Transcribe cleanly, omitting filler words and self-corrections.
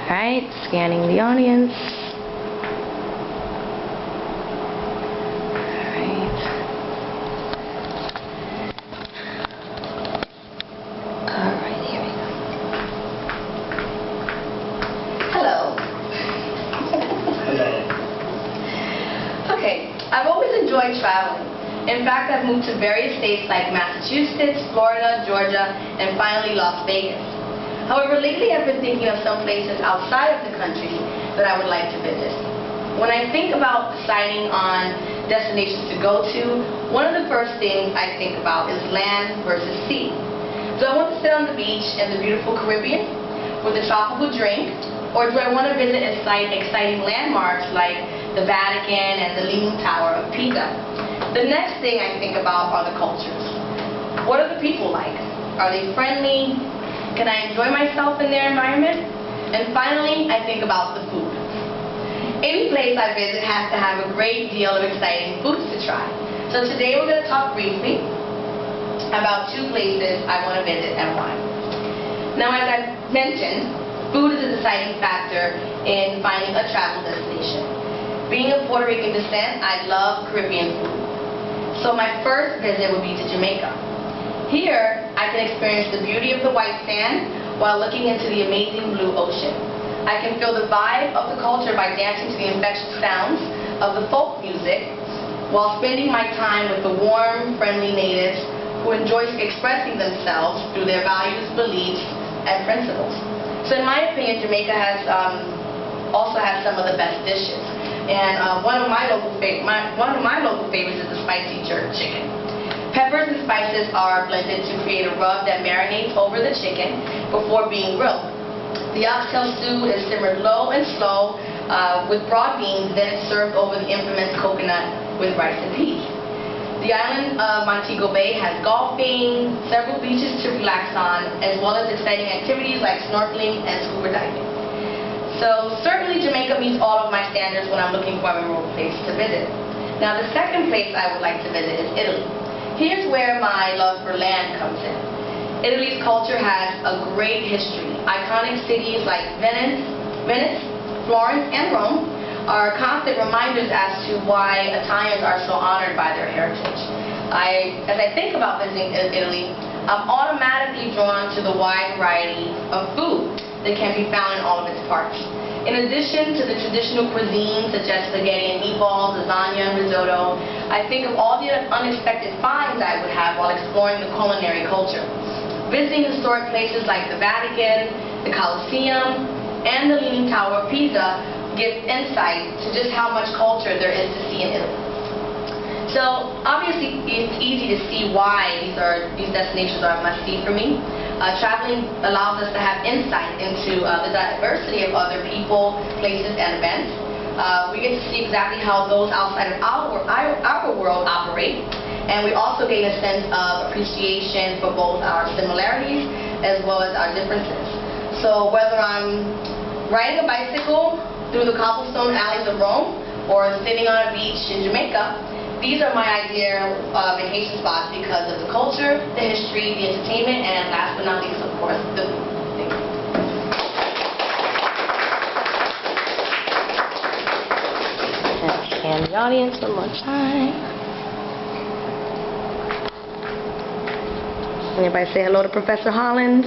Alright, scanning the audience. Alright, here we go. Hello. Hello. Okay, I've always enjoyed traveling. In fact, I've moved to various states like Massachusetts, Florida, Georgia, and finally Las Vegas. However, lately I've been thinking of some places outside of the country that I would like to visit. When I think about deciding on destinations to go to, one of the first things I think about is land versus sea. Do I want to sit on the beach in the beautiful Caribbean with a tropical drink, or do I want to visit exciting landmarks like the Vatican and the Leaning Tower of Pisa? The next thing I think about are the cultures. What are the people like? Are they friendly? Can I enjoy myself in their environment? And finally, I think about the food. Any place I visit has to have a great deal of exciting foods to try. So today we're going to talk briefly about 2 places I want to visit and why. Now, as I mentioned, food is a deciding factor in finding a travel destination. Being of Puerto Rican descent, I love Caribbean food. So my first visit would be to Jamaica. Here, I can experience the beauty of the white sand while looking into the amazing blue ocean. I can feel the vibe of the culture by dancing to the infectious sounds of the folk music while spending my time with the warm, friendly natives who enjoy expressing themselves through their values, beliefs, and principles. So in my opinion, Jamaica also has some of the best dishes. And one of my local favorites is the spicy jerk chicken. Peppers and spices are blended to create a rub that marinates over the chicken before being grilled. The oxtail stew is simmered low and slow with broad beans, then it's served over the infamous coconut with rice and peas. The island of Montego Bay has golfing, several beaches to relax on, as well as exciting activities like snorkeling and scuba diving. So certainly Jamaica meets all of my standards when I'm looking for a memorable place to visit. Now the second place I would like to visit is Italy. Here's where my love for land comes in. Italy's culture has a great history. Iconic cities like Venice, Florence, and Rome are constant reminders as to why Italians are so honored by their heritage. As I think about visiting Italy, I'm automatically drawn to the wide variety of food that can be found in all of its parts. In addition to the traditional cuisine such as spaghetti and meatballs, lasagna, and risotto, I think of all the unexpected finds I would have while exploring the culinary culture. Visiting historic places like the Vatican, the Colosseum, and the Leaning Tower of Pisa gives insight to just how much culture there is to see in Italy. So obviously it's easy to see why these destinations are a must-see for me. Traveling allows us to have insight into the diversity of other people, places, and events. We get to see exactly how those outside of our world operate, and we also gain a sense of appreciation for both our similarities as well as our differences. So whether I'm riding a bicycle through the cobblestone alleys of Rome or sitting on a beach in Jamaica, these are my ideal vacation spots because of the culture, the history, the entertainment, and last but not least, of course, the food. Let's scan the audience one more time. Everybody say hello to Professor Holland.